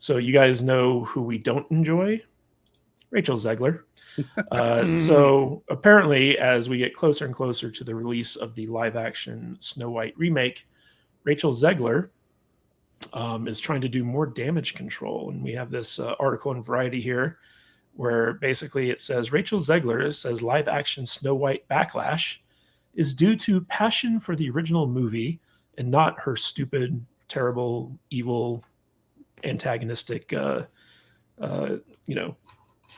So you guys know who we don't enjoy? Rachel Zegler. So apparently, as we get closer and closer to the release of the live action Snow White remake, Rachel Zegler is trying to do more damage control. And we have this article in Variety here where basically it says Rachel Zegler says live action Snow White backlash is due to passion for the original movie and not her stupid, terrible, evil, antagonistic, uh, you know,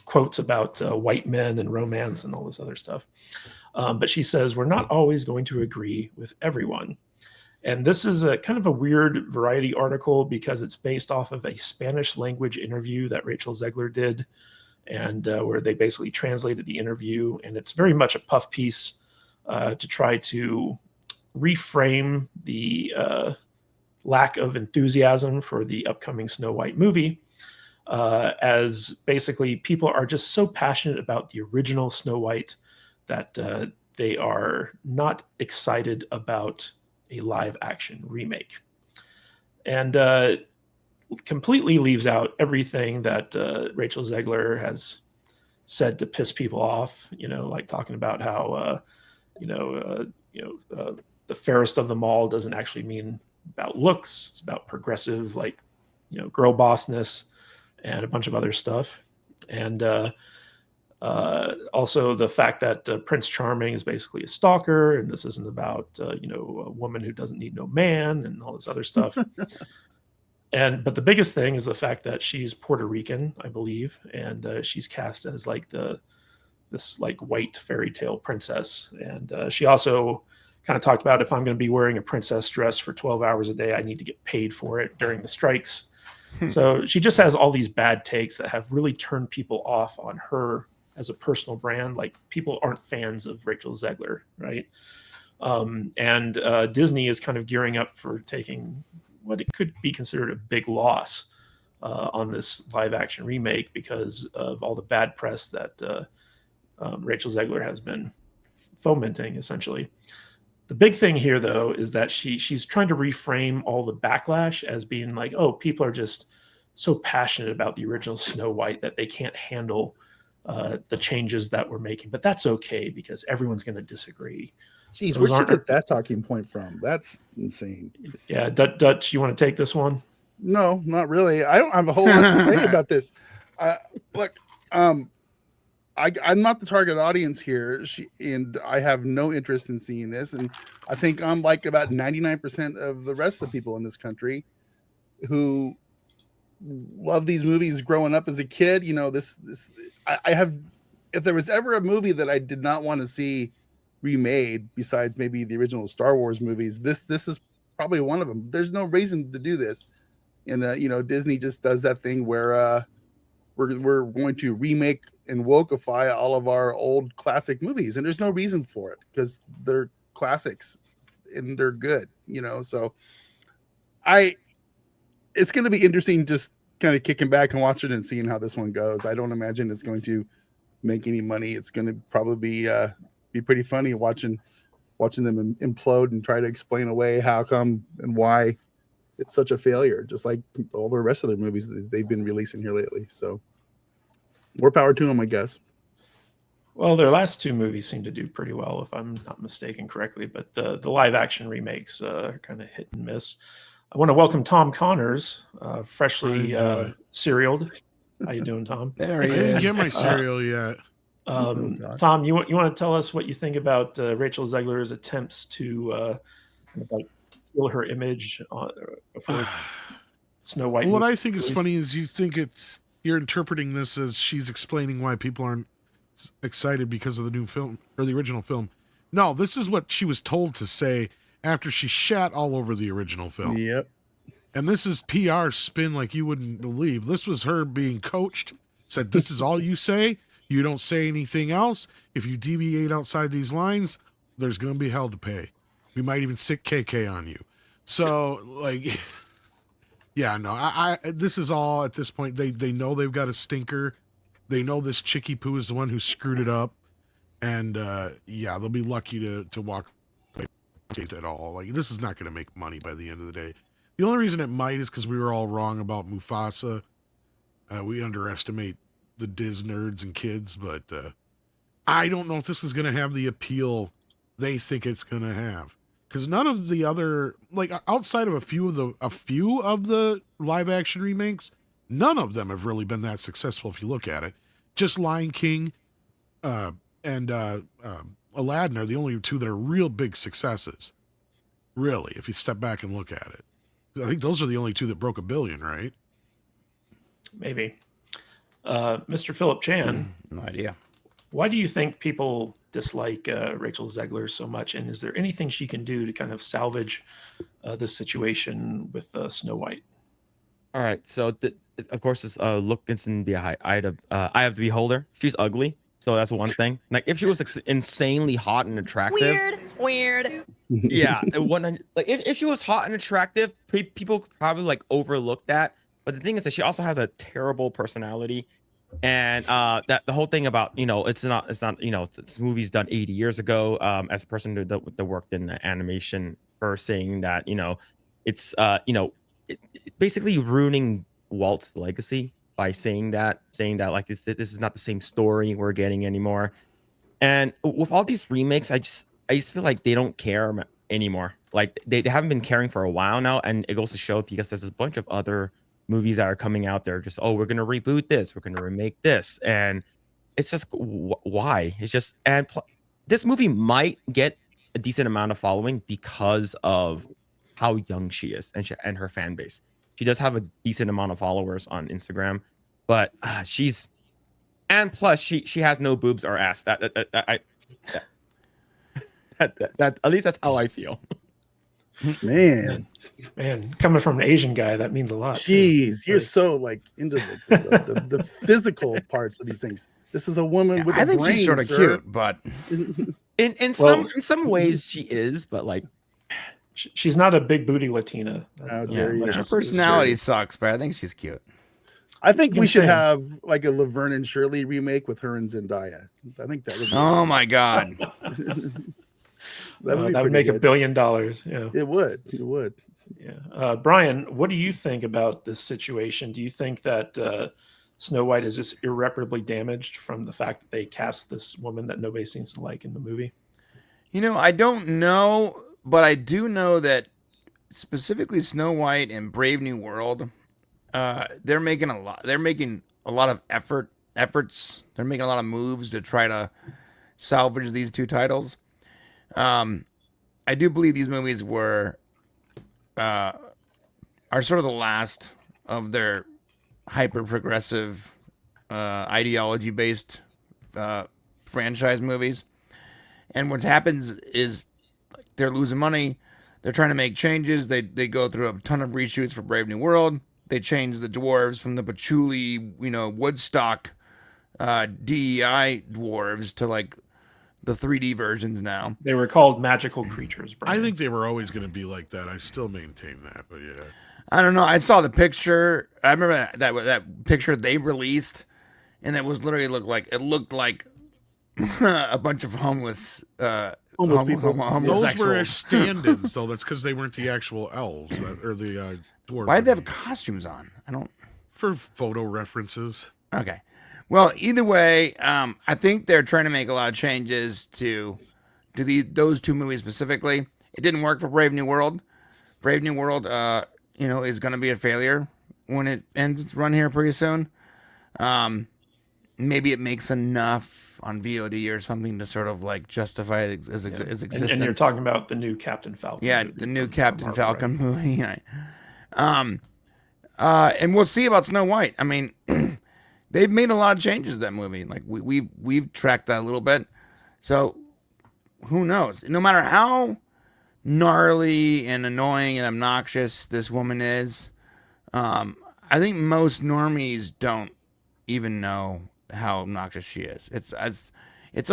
quotes about white men and romance and all this other stuff. But she says, we're not always going to agree with everyone. And this is a kind of a weird Variety article because it's based off of a Spanish language interview that Rachel Zegler did, and where they basically translated the interview. And it's very much a puff piece to try to reframe the lack of enthusiasm for the upcoming Snow White movie, as basically people are just so passionate about the original Snow White that they are not excited about a live action remake. And completely leaves out everything that Rachel Zegler has said to piss people off, like talking about how, the fairest of them all doesn't actually mean about looks. It's about progressive, girl bossness and a bunch of other stuff. And also the fact that Prince Charming is basically a stalker, and this isn't about, a woman who doesn't need no man and all this other stuff. But the biggest thing is the fact that she's Puerto Rican, I believe, and she's cast as this white fairy tale princess. And she also kind of talked about, if I'm going to be wearing a princess dress for 12 hours a day, I need to get paid for it during the strikes. So she just has all these bad takes that have really turned people off on her as a personal brand. Like, people aren't fans of Rachel Zegler, right? And Disney is kind of gearing up for taking what it could be considered a big loss on this live action remake because of all the bad press that Rachel Zegler has been fomenting, essentially. The big thing here, though, is that she's trying to reframe all the backlash as being like, oh, people are just so passionate about the original Snow White that they can't handle the changes that we're making. But that's okay because everyone's going to disagree. Jeez, where'd you get that talking point from? That's insane. Yeah, Dutch, you want to take this one? No, not really. I don't have a whole lot to say about this. Look, I'm not the target audience here, and I have no interest in seeing this. And I think I'm like about 99% of the rest of the people in this country who love these movies growing up as a kid. I have, if there was ever a movie that I did not want to see remade besides maybe the original Star Wars movies, this is probably one of them. There's no reason to do this. And Disney just does that thing where we're going to remake and wokeify all of our old classic movies, and there's no reason for it because they're classics and they're good, so it's going to be interesting just kind of kicking back and watching and seeing how this one goes. I don't imagine it's going to make any money. It's going to probably be pretty funny watching them implode and try to explain away how come and why it's such a failure, just like all the rest of their movies that they've been releasing here lately. So more power to them, I guess. Well, their last two movies seem to do pretty well, if I'm not mistaken correctly, but the live action remakes are kind of hit and miss. I want to welcome Tom Connors, freshly cerealed. How you doing, Tom? There he is. I didn't get my cereal yet. Tom, you want to tell us what you think about Rachel Zegler's attempts to steal her image for Snow White? What I think is funny is you're interpreting this as she's explaining why people aren't excited because of the new film or the original film. No, this is what she was told to say after she shat all over the original film. Yep. And this is PR spin like you wouldn't believe. This was her being coached, said, this is all you say. You don't say anything else. If you deviate outside these lines, there's going to be hell to pay. We might even sick KK on you. So, yeah, no, I this is all at this point. They know they've got a stinker. They know this Chicky Poo is the one who screwed it up. And, yeah, they'll be lucky to walk away at all. This is not going to make money by the end of the day. The only reason it might is because we were all wrong about Mufasa We underestimate the Diz nerds and kids, but I don't know if this is going to have the appeal they think it's going to have. Because none of the other, like outside of a few of the live action remakes, none of them have really been that successful. If you look at it, just Lion King and Aladdin are the only two that are real big successes. Really, if you step back and look at it, I think those are the only two that broke $1 billion, right? Maybe. Mr. Philip Chan, No idea. why do you think people dislike Rachel Zegler so much? And is there anything she can do to kind of salvage this situation with Snow White? All right, so of course, this look instant be a eye of the beholder. She's ugly, so that's one thing. Like if she was insanely hot and attractive, Weird. yeah, like if she was hot and attractive, people could probably like overlook that. But the thing is that she also has a terrible personality, and that the whole thing about it's not this movie's done 80 years ago. As a person that worked in animation, for saying that it's basically ruining Walt's legacy by saying that like this is not the same story we're getting anymore. And with all these remakes, I just feel like they don't care anymore. Like they haven't been caring for a while now, and it goes to show because there's a bunch of other movies that are coming out there. Just we're gonna reboot this, we're gonna remake this, and it's just why? It's just this movie might get a decent amount of following because of how young she is and her fan base. She does have a decent amount of followers on Instagram, but plus she has no boobs or ass. That at least that's how I feel. Man, coming from an Asian guy, that means a lot. jeez, you're Like, so like into the physical parts of these things. This is a woman with I a think brain, she's sort of sir. cute, but In Well- some ways she is, but like she's not a big booty Latina. How Yeah, dare you. her her personality sucks. But I think she's cute. I think You we can should say. have like a Laverne and Shirley remake with her and Zendaya. I think that would be, Oh my god. that would, be that would pretty make $1 good. billion. Yeah. It would. It would. Yeah. Brian, what do you think about this situation? Do you think that Snow White is just irreparably damaged from the fact that they cast this woman that nobody seems to like in the movie? I don't know, but I do know that specifically Snow White and Brave New World, they're making a lot. They're making a lot of efforts. They're making a lot of moves to try to salvage these two titles. I do believe these movies are sort of the last of their hyper progressive, ideology based franchise movies. And what happens is they're losing money. They're trying to make changes. They go through a ton of reshoots for Brave New World. They change the dwarves from the patchouli, Woodstock, DEI dwarves to like the 3D versions now. They were called magical creatures. Brian. I think they were always going to be like that. I still maintain that, but yeah. I don't know. I saw the picture. I remember that picture they released, and it was literally looked like a bunch of homeless Homeless people. Those were homosexuals. stand-ins, though. That's because they weren't the actual elves or the dwarves. Why did they have costumes on? I don't. For photo references. Okay. Well, either way, I think they're trying to make a lot of changes to those two movies specifically. It didn't work for Brave New World. Brave New World, is going to be a failure when it ends its run here pretty soon. Maybe it makes enough on VOD or something to sort of like justify its existence. And you're talking about the new Captain Falcon. Yeah, movie the new from Captain Marvel, Falcon right? movie. Right. And we'll see about Snow White. I mean, they've made a lot of changes to that movie. Like we've tracked that a little bit. So who knows? No matter how gnarly and annoying and obnoxious this woman is, I think most normies don't even know how obnoxious she is. It's us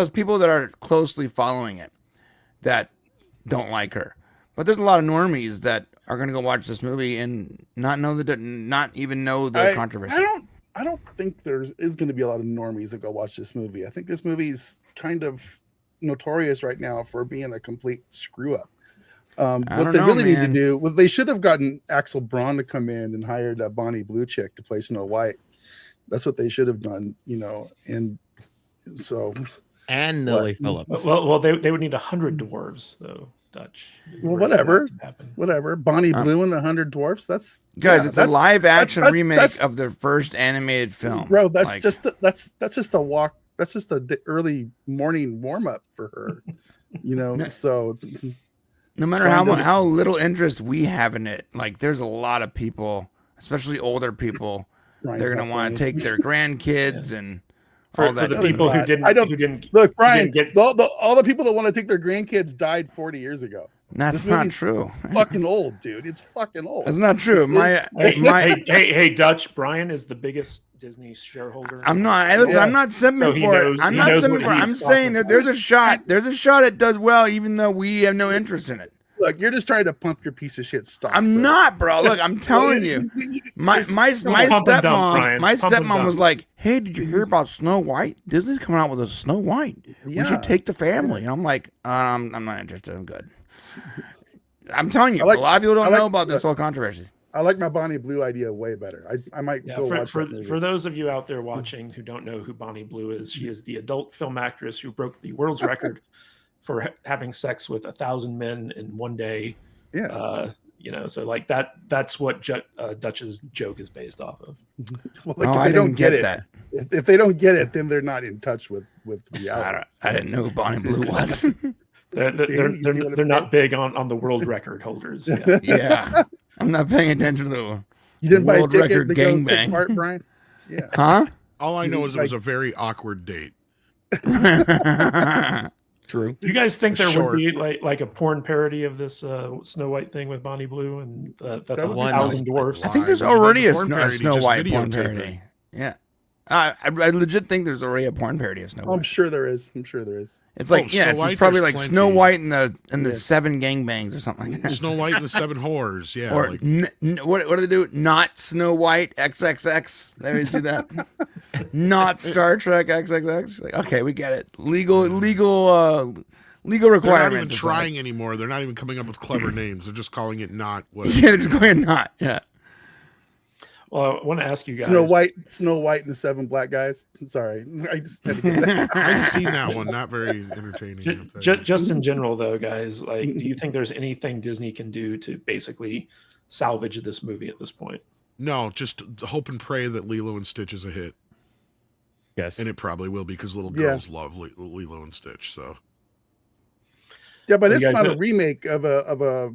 people that are closely following it that don't like her. But there's a lot of normies that are going to go watch this movie and not even know the controversy. I don't think there is going to be a lot of normies that go watch this movie. I think this movie's kind of notorious right now for being a complete screw up. What they really need to do, they should have gotten Axel Braun to come in and hired Bonnie Blue Chick to play Snow White. That's what they should have done, you know. And so, And Lily Phillips. Well, they would need 100 dwarves though, Dutch. in well, order for that whatever, to happen. whatever. Bonnie Blue and the 100 Dwarfs. That's Guys, yeah, it's a live action that's- remake that's- of their first animated film. bro. That's Like, just that's just a walk. That's just a early morning warm up for her, you know. So no matter how little interest we have in it, like there's a lot of people, especially older people, Brian's they're not gonna want to playing. take their grandkids and For, all for that. the No, he's people who not. didn't, I don't- who didn't Look, Brian, get- all the people that want to take their grandkids died 40 years ago. That's this not movie's true. Fucking old, dude. It's fucking old. That's not true. My hey, Dutch. Brian is the biggest Disney shareholder. I'm not. Yeah. Listen, I'm not simping So he for knows- it. I'm he not knows simping what for it. he's I'm saying that talking there's a shot. There's a shot it does well, even though we have no interest in it. Look, you're just trying to pump your piece of shit stock. I'm bro. not, bro. Look, I'm telling you. My Pump and dump, stepmom Brian. my Pump and stepmom was dump. like, "Hey, did you hear about Snow White? Disney's coming out with a Snow White. We Yeah. should take the family." And I'm like, I'm not interested. I'm good. I'm telling you, I like- a lot of people don't I like- know about this whole controversy. I like my Bonnie Blue idea way better. I might Yeah, go for, watch for, that movie. for those of you out there watching who don't know who Bonnie Blue is, she is the adult film actress who broke the world's record for having sex with 1,000 men in one day. Yeah. You know, so like that's what Dutch's joke is based off of. Well, like, Oh, if I they don't didn't get get it, that. if they don't get it, then they're not in touch with reality. I didn't know who Bonnie Blue was. They're See what I'm they're not saying? big on the world record holders. Yeah. Yeah, I'm not paying attention to the You didn't buy a world ticket record to go take gangbang. part, Brian? Yeah. Huh? All I know is it was Like- a very awkward date. True. Do you guys think there Short. would be like a porn parody of this Snow White thing with Bonnie Blue and that's That would be 1,000 dwarfs? I think there's Why? Would you already make a the porn Snow, parody, Snow just White porn videotape it? parody. Yeah. I legit think there's already a porn parody of Snow White. I'm sure there is. I'm sure there is. It's like, Oh, yeah, Snow it's White, probably there's like Snow plenty. White and the Yeah. 7 gangbangs or something like that. Snow White and the Seven Whores. Yeah. Or like, what do they do? Not Snow White XXX. They always do that. Not Star Trek XXX. Like, okay, we get it. Legal they're not requirements. even It's trying anymore. They're not even coming up with clever names. They're just calling it not what. Like, yeah, they're just going not. Yeah. Well, I want to ask you guys. Snow White and the 7 black guys. Sorry, I just had to get that. I've seen that one. Not very entertaining. Just in general, though, guys, like, do you think there's anything Disney can do to basically salvage this movie at this point? No, just hope and pray that Lilo and Stitch is a hit, Yes. and it probably will because little Yeah. girls love Lilo and Stitch. So Yeah, but You it's guys not a know- remake of a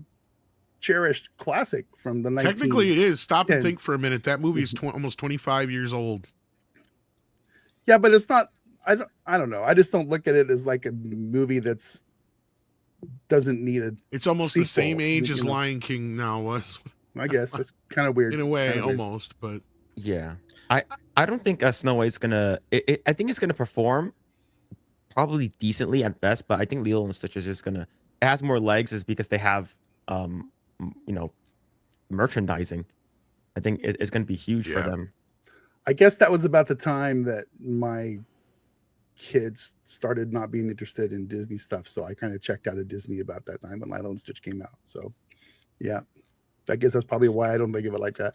cherished classic from the 19. technically, it is. Stop and Yes. think for a minute. That movie is almost 25 years old. Yeah, but it's not. I don't know. I just don't look at it as like a movie that's doesn't need a. It's almost the Sequel, same age you as know. Lion King now was, I guess that's kind of weird. in a way, Kinda weird. almost. But Yeah. I don't think Snow White's gonna. I think it's gonna perform probably decently at best, but I think Lilo and Stitch is just gonna. It has more legs, is because they have, merchandising. I think it's gonna be huge for Yeah. them. I guess that was about the time that my kids started not being interested in Disney stuff, so I kind of checked out of Disney about that time when Lilo and Stitch came out. So, yeah, I guess that's probably why I don't think of it like that.